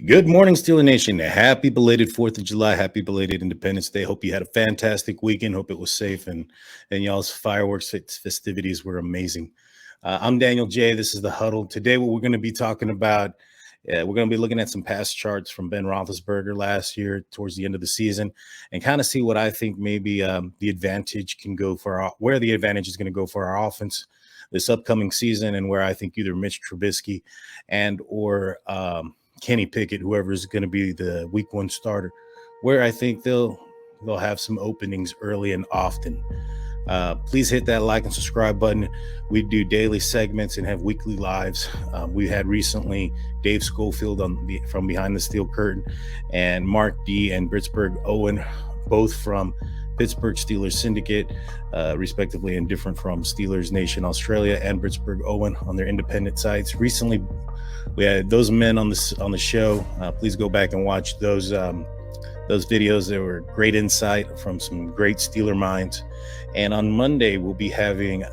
Good morning, Steeler Nation. Happy belated 4th of July. Happy belated Independence Day. Hope you had a fantastic weekend. Hope it was safe and y'all's fireworks festivities were amazing. I'm Daniel J. This is the Huddle. Today, what we're going to be talking about, we're going to be looking at some past charts from Ben Roethlisberger last year towards the end of the season and kind of see what I think maybe the advantage can go for where the advantage is going to go for our offense this upcoming season, and where I think either Mitch Trubisky and or Kenny Pickett, whoever is going to be the week one starter, where I think they'll have some openings early and often. Please hit that like and subscribe button. We do daily segments and have weekly lives. We had recently Dave Schofield from Behind the Steel Curtain, and Mark D and Britsburg Owen, both from Pittsburgh Steelers Syndicate, respectively, and different from Steelers Nation Australia and Britsburg Owen on their independent sites. Recently, we had those men on the show. Please go back and watch those videos. They were great insight from some great Steeler minds. And on Monday, we'll be having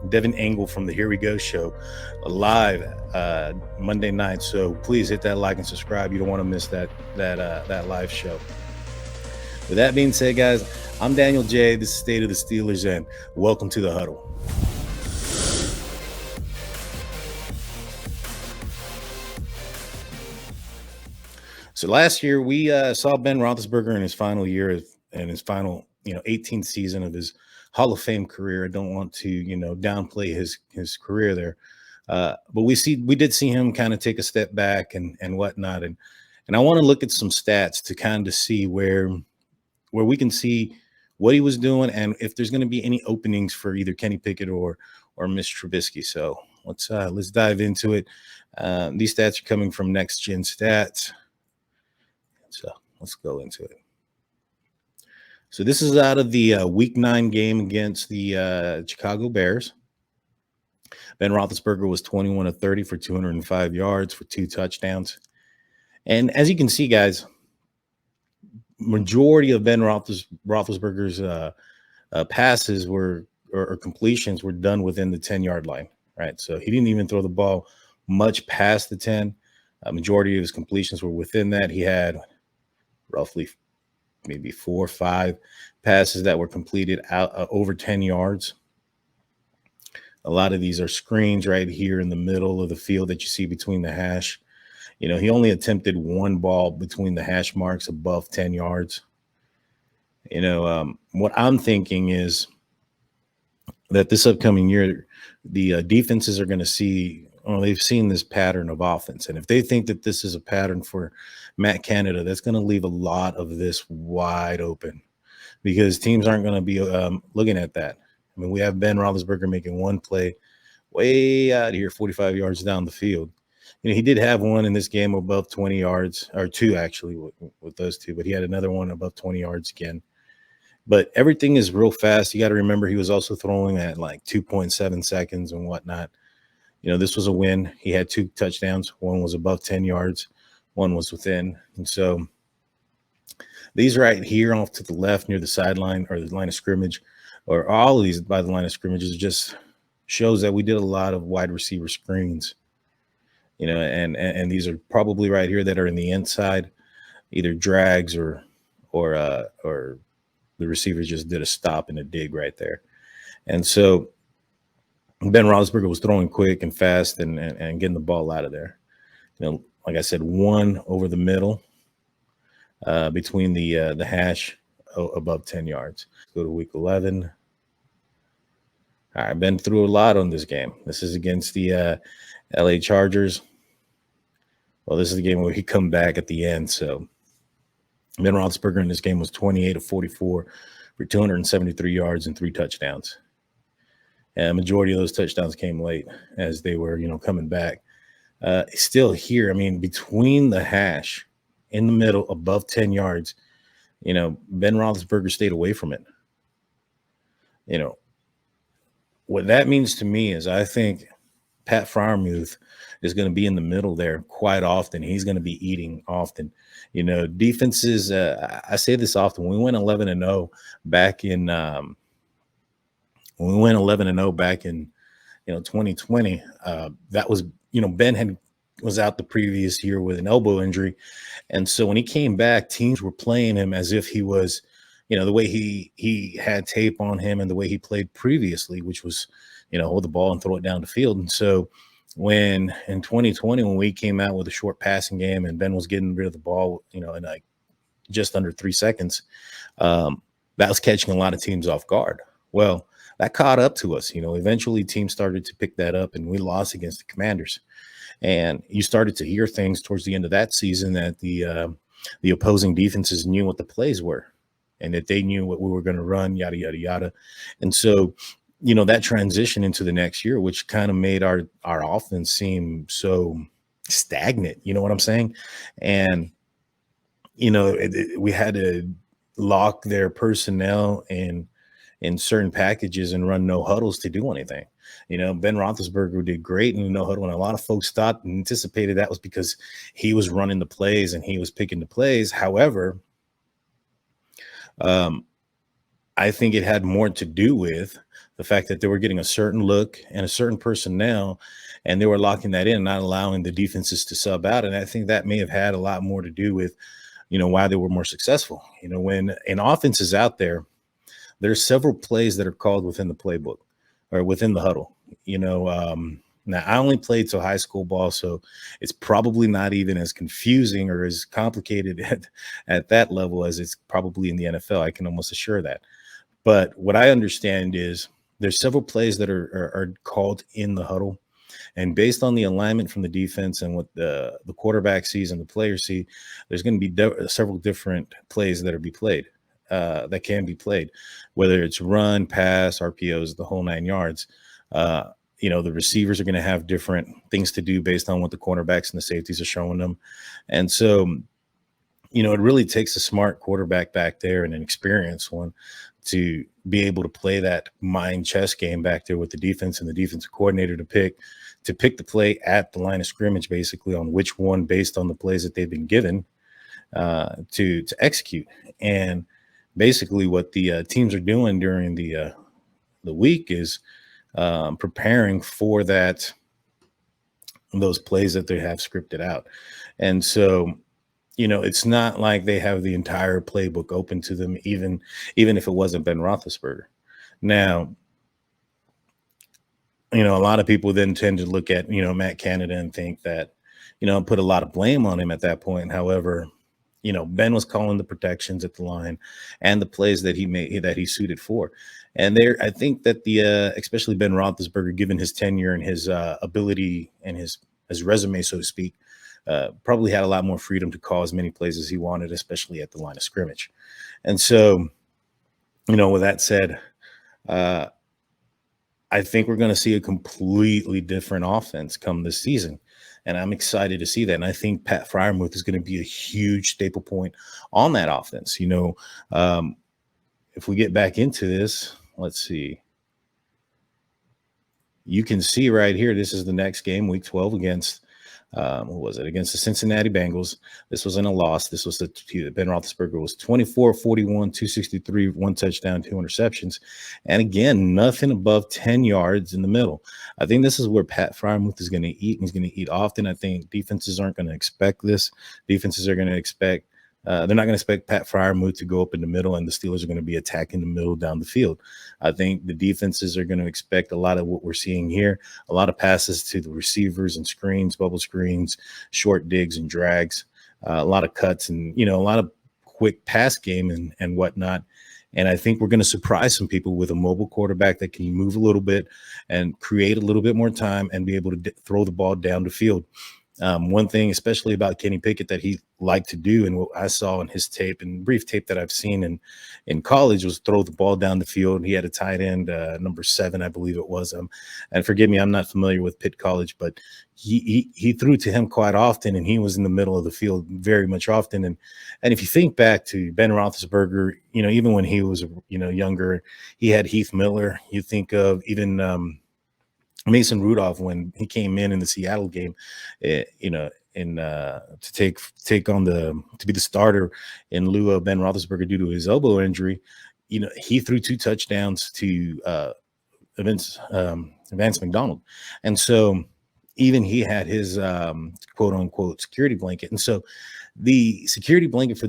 Devin Engel from the Here We Go show live Monday night. So please hit that like and subscribe. You don't want to miss that live show. With that being said, guys, I'm Daniel J. This is State of the Steelers, and welcome to the Huddle. So last year we saw Ben Roethlisberger in his final year and his final 18th season of his Hall of Fame career. I don't want to downplay his career there, but we did see him kind of take a step back and whatnot, and I want to look at some stats to kind of see where we can see what he was doing and if there's going to be any openings for either Kenny Pickett or Mitch Trubisky. So let's dive into it. These stats are coming from Next Gen Stats. So let's go into it. So this is out of the Week 9 game against the Chicago Bears. Ben Roethlisberger was 21 of 30 for 205 yards for 2 touchdowns. And as you can see, guys, majority of Ben Roethlisberger's passes or completions were done within the 10-yard line, right? So he didn't even throw the ball much past the 10. Majority of his completions were within that. He had roughly maybe 4 or 5 passes that were completed out over 10 yards. A lot of these are screens right here in the middle of the field that you see between the hash. He only attempted 1 ball between the hash marks above 10 yards. What I'm thinking is that this upcoming year, the defenses are going to see, they've seen this pattern of offense. And if they think that this is a pattern for Matt Canada, that's going to leave a lot of this wide open because teams aren't going to be looking at that. I mean, we have Ben Roethlisberger making 1 play way out here, 45 yards down the field. He did have one in this game above 20 yards, or 2 actually with those 2, but he had another one above 20 yards again. But everything is real fast. You got to remember he was also throwing at like 2.7 seconds and whatnot. This was a win. He had 2 touchdowns. 1 was above 10 yards. 1 was within. And so these right here off to the left near the sideline or the line of scrimmage, or all of these by the line of scrimmages, just shows that we did a lot of wide receiver screens. And these are probably right here that are in the inside, either drags or the receiver just did a stop and a dig right there. And so Ben Roethlisberger was throwing quick and fast and getting the ball out of there. Like I said, 1 over the middle between the hash above 10 yards. Go to week 11. All right, Ben threw a lot on this game. This is against the LA Chargers. Well, this is the game where he come back at the end. So Ben Roethlisberger in this game was 28 of 44 for 273 yards and 3 touchdowns. And a majority of those touchdowns came late as they were, coming back. Still here, I mean, between the hash in the middle above 10 yards, Ben Roethlisberger stayed away from it. What that means to me is I think Pat Freiermuth is going to be in the middle there quite often. He's going to be eating often. Defenses, I say this often. We went 11-0 back in 2020. That was, Ben had was out the previous year with an elbow injury. And so when he came back, teams were playing him as if he was, the way he had tape on him and the way he played previously, which was, hold the ball and throw it down the field. And so when in 2020, when we came out with a short passing game and Ben was getting rid of the ball, in like just under 3 seconds, that was catching a lot of teams off guard. Well, that caught up to us. Eventually teams started to pick that up and we lost against the Commanders. And you started to hear things towards the end of that season that the opposing defenses knew what the plays were and that they knew what we were going to run, yada, yada, yada. And so, that transition into the next year, which kind of made our offense seem so stagnant, you know what I'm saying? And, we had to lock their personnel in certain packages and run no huddles to do anything. Ben Roethlisberger did great in the no huddle, and a lot of folks thought and anticipated that was because he was running the plays and he was picking the plays. However, I think it had more to do with the fact that they were getting a certain look and a certain personnel, and they were locking that in, not allowing the defenses to sub out. And I think that may have had a lot more to do with, why they were more successful. When an offense is out there's several plays that are called within the playbook or within the huddle. Now I only played till high school ball, so it's probably not even as confusing or as complicated at that level as it's probably in the NFL. I can almost assure that. But what I understand is there's several plays that are called in the huddle. And based on the alignment from the defense and what the quarterback sees and the player see, there's going to be several different plays that that can be played, whether it's run, pass, RPOs, the whole 9 yards. The receivers are going to have different things to do based on what the cornerbacks and the safeties are showing them. And so, it really takes a smart quarterback back there and an experienced one to be able to play that mind chess game back there with the defense and the defensive coordinator to pick the play at the line of scrimmage, basically on which one based on the plays that they've been given to execute. And basically what the teams are doing during the week is preparing for those plays that they have scripted out. And so, it's not like they have the entire playbook open to them, even if it wasn't Ben Roethlisberger. Now, a lot of people then tend to look at, Matt Canada and think that, put a lot of blame on him at that point. However, Ben was calling the protections at the line and the plays that he suited for. And I think that especially Ben Roethlisberger, given his tenure and his ability and his resume, so to speak, probably had a lot more freedom to call as many plays as he wanted, especially at the line of scrimmage. And so, with that said, I think we're going to see a completely different offense come this season. And I'm excited to see that. And I think Pat Freiermuth is going to be a huge staple point on that offense. If we get back into this, let's see. You can see right here, this is the next game, week 12 against what was it? Against the Cincinnati Bengals. This wasn't a loss. This was Ben Roethlisberger was 24-41, 263, 1 touchdown, 2 interceptions. And again, nothing above 10 yards in the middle. I think this is where Pat Freiermuth is going to eat, and he's going to eat often. I think defenses aren't going to expect this. Defenses are going to expect they're not going to expect Pat Freiermuth to go up in the middle, and the Steelers are going to be attacking the middle down the field. I think the defenses are going to expect a lot of what we're seeing here, a lot of passes to the receivers and screens, bubble screens, short digs and drags, a lot of cuts, and a lot of quick pass game and whatnot. And I think we're going to surprise some people with a mobile quarterback that can move a little bit and create a little bit more time and be able to throw the ball down the field. One thing, especially about Kenny Pickett, that he liked to do, and what I saw in his tape and brief tape that I've seen in college, was throw the ball down the field. He had a tight end, number 7, I believe it was. And forgive me, I'm not familiar with Pitt College, but he threw to him quite often, and he was in the middle of the field very much often. And if you think back to Ben Roethlisberger, even when he was younger, he had Heath Miller. You think of even Mason Rudolph when he came in the Seattle game, to take on to be the starter in lieu of Ben Roethlisberger due to his elbow injury. He threw 2 touchdowns to Vance McDonald, and so even he had his quote unquote security blanket. And so the security blanket for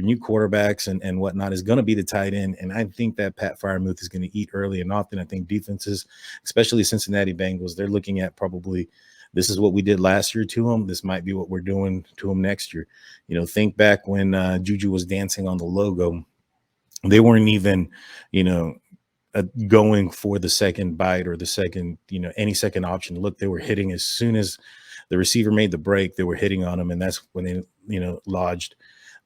new quarterbacks and whatnot is going to be the tight end. And I think that Pat Fryermuth is going to eat early and often. I think defenses, especially Cincinnati Bengals, they're looking at probably this is what we did last year to them. This might be what we're doing to them next year. Think back when Juju was dancing on the logo. They weren't even, you know, going for the second bite or the second, any second option. Look, they were hitting as soon as the receiver made the break, they were hitting on him. And that's when they, lodged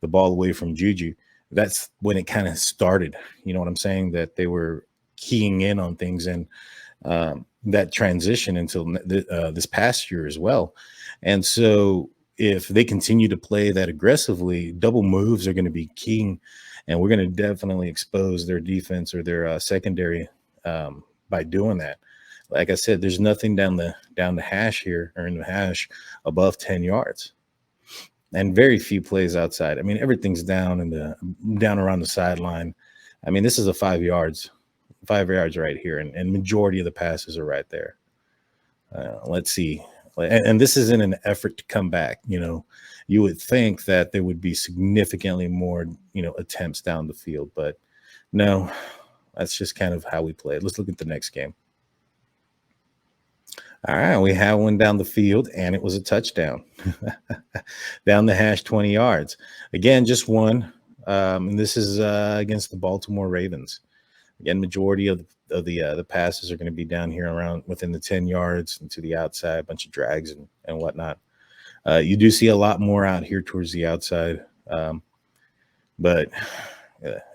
the ball away from Juju. That's when it kind of started. You know what I'm saying? That they were keying in on things and that transition until this past year as well. And so if they continue to play that aggressively, double moves are going to be king, and we're going to definitely expose their defense or their secondary by doing that. Like I said, there's nothing down the hash here or in the hash above 10 yards, and very few plays outside. I mean, everything's down down around the sideline. I mean, this is a 5 yards right here, and majority of the passes are right there. Let's see. And this is in an effort to come back. You would think that there would be significantly more, attempts down the field, but no, that's just kind of how we play it. Let's look at the next game. All right, we have one down the field, and it was a touchdown. Down the hash, 20 yards. Again, just one. And this is against the Baltimore Ravens. Again, majority of the passes are going to be down here around within the 10 yards and to the outside, a bunch of drags and whatnot. You do see a lot more out here towards the outside. But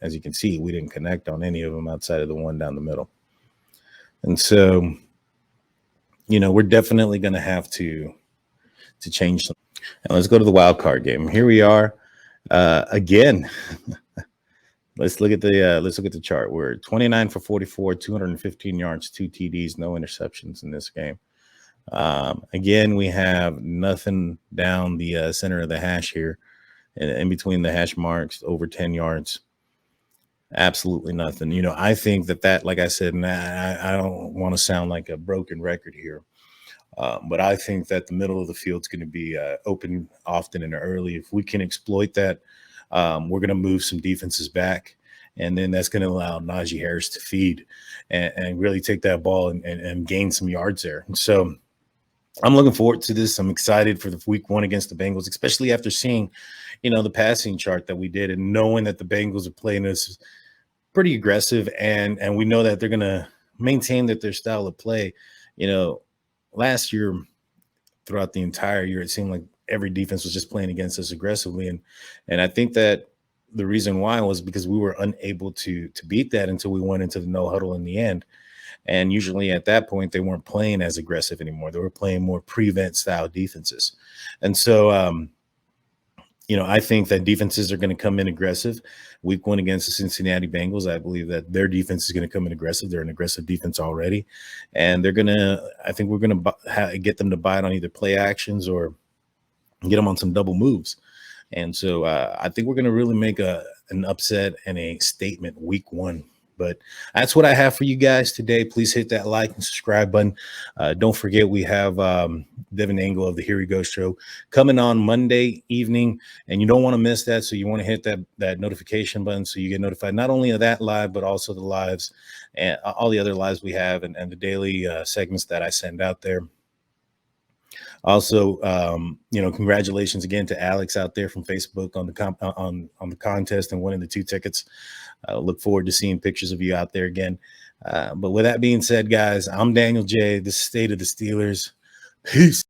as you can see, we didn't connect on any of them outside of the one down the middle. And so, we're definitely going to have to change some. And let's go to the wild card game. Here we are again. Let's look at the chart. We're 29 for 44, 215 yards, 2 TDs, no interceptions in this game. Again, we have nothing down the center of the hash here, and in between the hash marks, over 10 yards. Absolutely nothing. I think that, like I said, and I don't want to sound like a broken record here, but I think that the middle of the field is going to be open often and early. If we can exploit that, we're going to move some defenses back, and then that's going to allow Najee Harris to feed and really take that ball and gain some yards there. And so I'm looking forward to this. I'm excited for the week one against the Bengals, especially after seeing, the passing chart that we did and knowing that the Bengals are playing us pretty aggressive, and we know that they're going to maintain their style of play. Last year, throughout the entire year, it seemed like every defense was just playing against us aggressively. And I think that the reason why was because we were unable to beat that until we went into the no huddle in the end. And usually at that point, they weren't playing as aggressive anymore. They were playing more prevent style defenses. And so, I think that defenses are going to come in aggressive. Week one against the Cincinnati Bengals, I believe that their defense is going to come in aggressive. They're an aggressive defense already. And I think we're going to get them to bite on either play actions or get them on some double moves. And so I think we're going to really make an upset and a statement week one. But that's what I have for you guys today. Please hit that like and subscribe button. Don't forget, we have Devin Angle of the Here We Go show coming on Monday evening, and you don't want to miss that. So you want to hit that notification button so you get notified not only of that live, but also the lives and all the other lives we have and the daily segments that I send out there. Also, congratulations again to Alex out there from Facebook on the contest and winning the 2 tickets. Look forward to seeing pictures of you out there again. But with that being said, guys, I'm Daniel J. This is State of the Steelers. Peace.